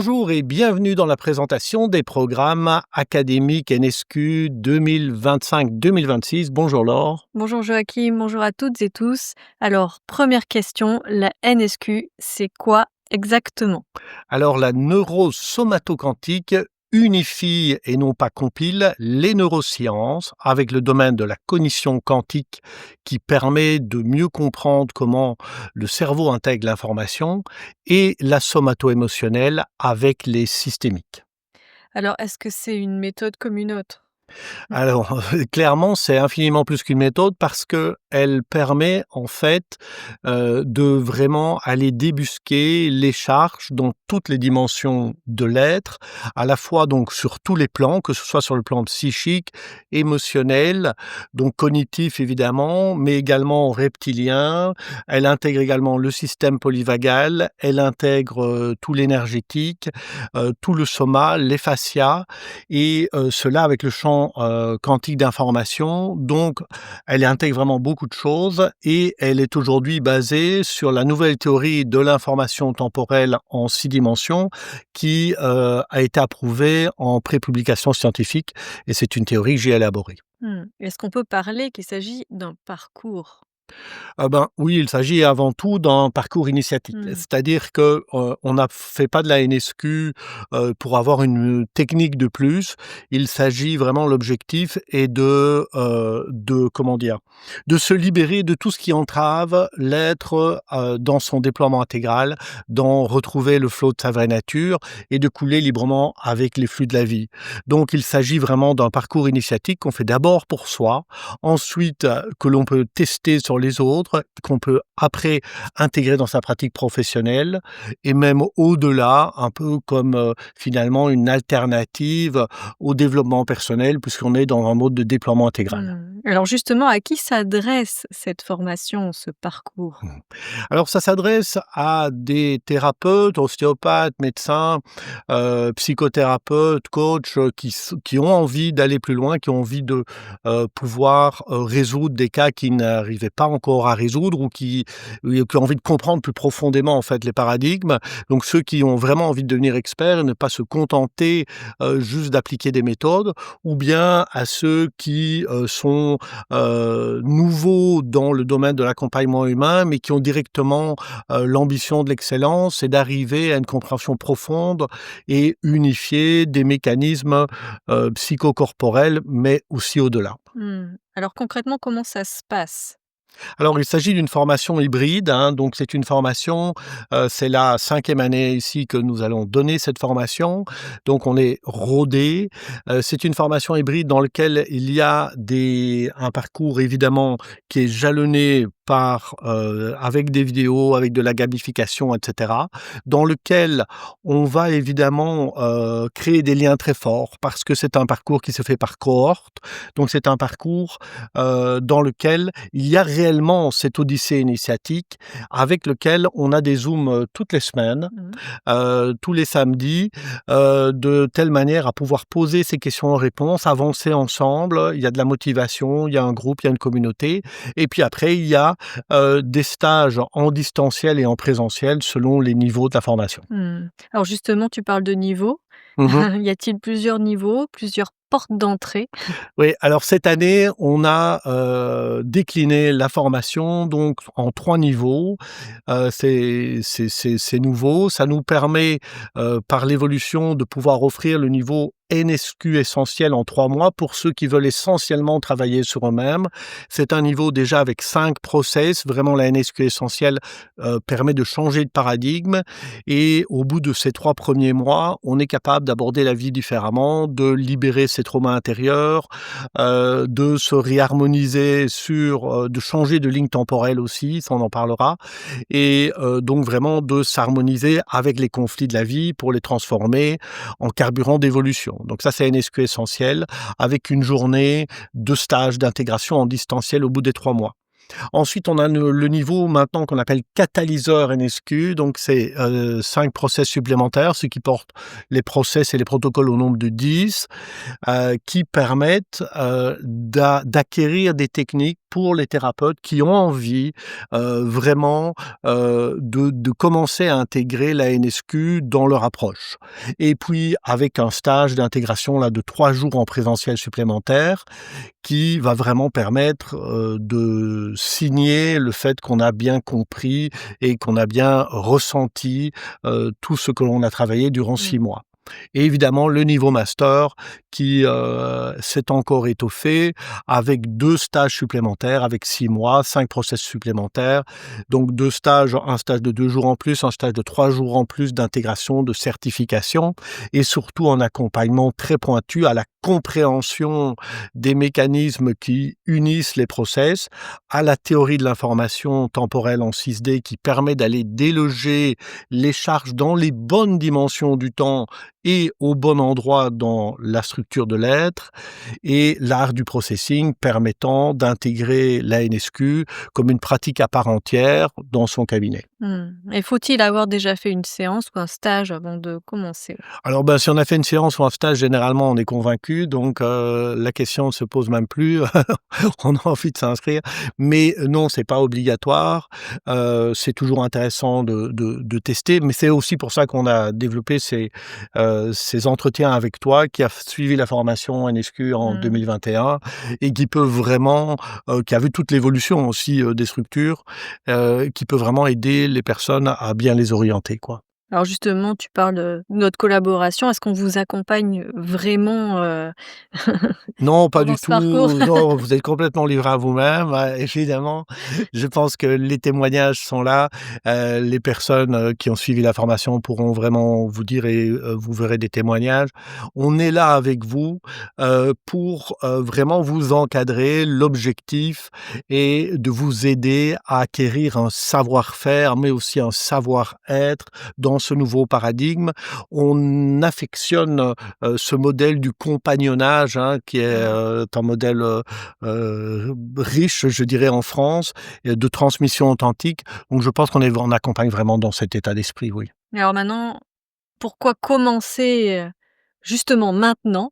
Bonjour et bienvenue dans la présentation des programmes académiques NSQ 2025-2026. Bonjour Laure. Bonjour Joachim, bonjour à toutes et tous. Alors, première question, la NSQ, c'est quoi exactement? Alors la neurosomatoquantique unifie et non pas compile les neurosciences avec le domaine de la cognition quantique qui permet de mieux comprendre comment le cerveau intègre l'information et la somato-émotionnelle avec les systémiques. Alors, est-ce que c'est une méthode comme une autre? Alors, clairement, c'est infiniment plus qu'une méthode parce qu'elle permet en fait, de vraiment aller débusquer les charges dans toutes les dimensions de l'être, à la fois donc sur tous les plans, que ce soit sur le plan psychique, émotionnel, donc cognitif évidemment, mais également reptilien. Elle intègre également le système polyvagal, elle intègre, tout l'énergétique, tout le soma, les fascias et cela avec le champ, quantique d'information. Donc elle intègre vraiment beaucoup de choses et elle est aujourd'hui basée sur la nouvelle théorie de l'information temporelle en 6 dimensions qui, a été approuvée en prépublication scientifique et c'est une théorie que j'ai élaborée. Est-ce qu'on peut parler qu'il s'agit d'un parcours? Ah ben, oui, il s'agit avant tout d'un parcours initiatique. Mmh. C'est-à-dire que, on ne fait pas de la NSQ, pour avoir une technique de plus. Il s'agit vraiment l'objectif est de comment dire? De se libérer de tout ce qui entrave l'être, dans son déploiement intégral, d'en retrouver le flot de sa vraie nature et de couler librement avec les flux de la vie. Donc il s'agit vraiment d'un parcours initiatique qu'on fait d'abord pour soi, ensuite, que l'on peut tester sur les autres, qu'on peut après intégrer dans sa pratique professionnelle et même au-delà, un peu comme, finalement une alternative au développement personnel puisqu'on est dans un mode de déploiement intégral. Alors justement, à qui s'adresse cette formation, ce parcours? Mmh. Alors ça s'adresse à des thérapeutes, ostéopathes, médecins, psychothérapeutes, coachs, qui ont envie d'aller plus loin, qui ont envie de, pouvoir, résoudre des cas qu'ils n'arrivaient pas encore à résoudre ou qui ont envie de comprendre plus profondément, en fait, les paradigmes. Donc ceux qui ont vraiment envie de devenir experts et ne pas se contenter, juste d'appliquer des méthodes ou bien à ceux qui, sont, nouveaux dans le domaine de l'accompagnement humain, mais qui ont directement, l'ambition de l'excellence et d'arriver à une compréhension profonde et unifiée des mécanismes, psychocorporels, mais aussi au-delà. Alors concrètement, comment ça se passe? Alors, il s'agit d'une formation hybride, hein, donc c'est une formation, c'est la 5e année ici que nous allons donner cette formation, donc on est rodés. C'est une formation hybride dans lequel il y a un parcours évidemment qui est jalonné par, avec des vidéos, avec de la gamification et cetera, dans lequel on va évidemment, créer des liens très forts parce que c'est un parcours qui se fait par cohorte, donc c'est un parcours, dans lequel il y a réellement cette odyssée initiatique avec lequel on a des zooms, toutes les semaines, Mmh. tous les samedis, de telle manière à pouvoir poser ces questions-réponses, avancer ensemble. Il y a de la motivation, il y a un groupe, il y a une communauté et puis après il y a, des stages en distanciel et en présentiel selon les niveaux de la formation. Alors justement, tu parles de niveau. Mmh. Y a-t-il plusieurs niveaux, plusieurs portes d'entrée? Oui, alors cette année, on a, décliné la formation donc en 3 niveaux. C'est nouveau. Ça nous permet, par l'évolution de pouvoir offrir le niveau NSQ essentiel en 3 mois pour ceux qui veulent essentiellement travailler sur eux-mêmes. C'est un niveau déjà avec 5 process. Vraiment la NSQ essentielle, permet de changer de paradigme et au bout de ces 3 premiers mois, on est capable d'aborder la vie différemment, de libérer ses traumas intérieurs, de se réharmoniser de changer de ligne temporelle aussi, ça on en parlera et donc vraiment de s'harmoniser avec les conflits de la vie pour les transformer en carburant d'évolution. Donc ça, c'est NSQ essentiel avec une journée de stage d'intégration en distanciel au bout des 3 mois. Ensuite, on a le niveau maintenant qu'on appelle catalyseur NSQ, donc c'est, 5 process supplémentaires, ce qui porte les process et les protocoles au nombre de 10, qui permettent, d'acquérir des techniques pour les thérapeutes qui ont envie, vraiment, de commencer à intégrer la NSQ dans leur approche. Et puis avec un stage d'intégration là de 3 jours en présentiel supplémentaire qui va vraiment permettre, de signer le fait qu'on a bien compris et qu'on a bien ressenti, tout ce que l'on a travaillé durant Mmh. 6 mois. Et évidemment le niveau master qui, s'est encore étoffé avec 2 stages supplémentaires, avec 6 mois, 5 process supplémentaires. Donc 2 stages, un stage de 2 jours en plus, un stage de 3 jours en plus d'intégration, de certification et surtout un accompagnement très pointu à la compréhension des mécanismes qui unissent les process, à la théorie de l'information temporelle en 6D qui permet d'aller déloger les charges dans les bonnes dimensions du temps et au bon endroit dans la structure de l'être, et l'art du processing permettant d'intégrer la NSQ comme une pratique à part entière dans son cabinet. Et faut-il avoir déjà fait une séance ou un stage avant de commencer? Alors, si on a fait une séance ou un stage, généralement, on est convaincu, donc la question ne se pose même plus. On a envie de s'inscrire, mais non, c'est pas obligatoire. C'est toujours intéressant de tester, mais c'est aussi pour ça qu'on a développé ces entretiens avec toi, qui a suivi la formation NSQ en Mmh. 2021 et qui peut vraiment, qui a vu toute l'évolution aussi, des structures, qui peut vraiment aider les personnes à bien les orienter, quoi. Alors justement, tu parles de notre collaboration. Est-ce qu'on vous accompagne vraiment, Non, pas pendant du ce parcours? tout. Non, vous êtes complètement livré à vous-même, évidemment. Je pense que les témoignages sont là. Les personnes, qui ont suivi la formation pourront vraiment vous dire et vous verrez des témoignages. On est là avec vous, pour, vraiment vous encadrer. L'objectif est de vous aider à acquérir un savoir-faire, mais aussi un savoir-être dans ce nouveau paradigme. On affectionne ce modèle du compagnonnage, hein, qui est, Mmh. un modèle, riche, je dirais, en France, et de transmission authentique. Donc je pense on accompagne vraiment dans cet état d'esprit, oui. Et alors maintenant, pourquoi commencer, justement maintenant?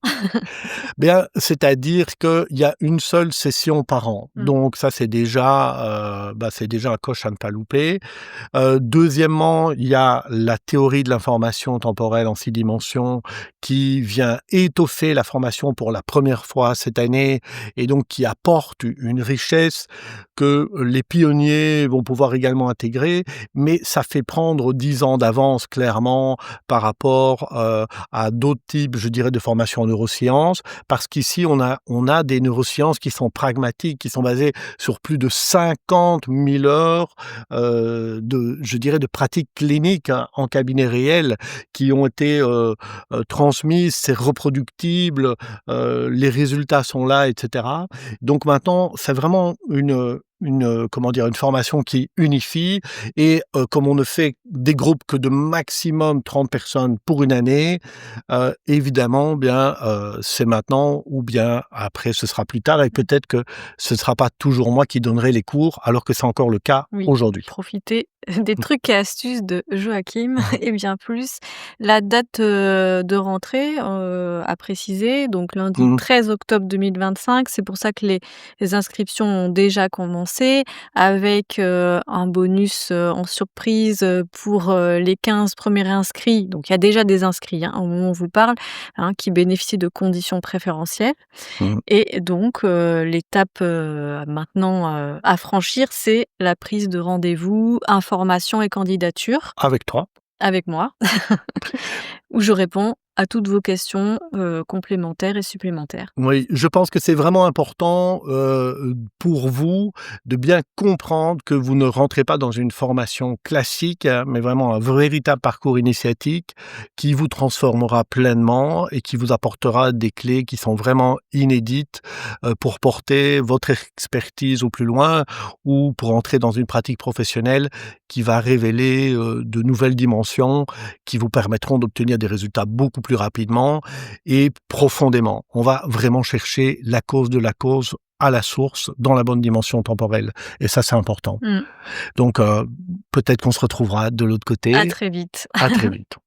Bien, c'est-à-dire qu'il y a une seule session par an. Mmh. Donc ça, c'est déjà un coche à ne pas louper. Deuxièmement, il y a la théorie de l'information temporelle en 6 dimensions qui vient étoffer la formation pour la première fois cette année et donc qui apporte une richesse que les pionniers vont pouvoir également intégrer, mais ça fait prendre 10 ans d'avance clairement par rapport, à d'autres types, je dirais, de formations en neurosciences. Parce qu'ici, on a des neurosciences qui sont pragmatiques, qui sont basées sur plus de 50 000 heures, je dirais, de pratiques cliniques, hein, en cabinet réel, qui ont été, transmises. C'est reproductible, les résultats sont là, et cetera. Donc maintenant, c'est vraiment comment dire? Une formation qui unifie et comme on ne fait des groupes que de maximum 30 personnes pour une année, évidemment, bien, c'est maintenant ou bien après ce sera plus tard et peut-être que ce ne sera pas toujours moi qui donnerai les cours alors que c'est encore le cas Oui, aujourd'hui. profiter des trucs et astuces de Joachim et bien plus. La date, de rentrée, à préciser, donc lundi Mmh. 13 octobre 2025. C'est pour ça que les inscriptions ont déjà commencé avec, un bonus, en surprise, pour, les 15 premiers inscrits. Donc il y a déjà des inscrits, hein, au moment où on vous parle, hein, qui bénéficient de conditions préférentielles. Mmh. Et donc, l'étape, maintenant, à franchir, c'est la prise de rendez-vous, information et candidature Avec toi. avec moi, où je réponds à toutes vos questions, complémentaires et supplémentaires. Oui, je pense que c'est vraiment important, pour vous de bien comprendre que vous ne rentrez pas dans une formation classique, hein, mais vraiment un véritable parcours initiatique qui vous transformera pleinement et qui vous apportera des clés qui sont vraiment inédites, pour porter votre expertise au plus loin ou pour entrer dans une pratique professionnelle qui va révéler, de nouvelles dimensions qui vous permettront d'obtenir des résultats beaucoup plus rapidement et profondément. On va vraiment chercher la cause de la cause à la source, dans la bonne dimension temporelle et ça, c'est important. Mmh. Donc peut-être qu'on se retrouvera de l'autre À côté. très vite. À très vite.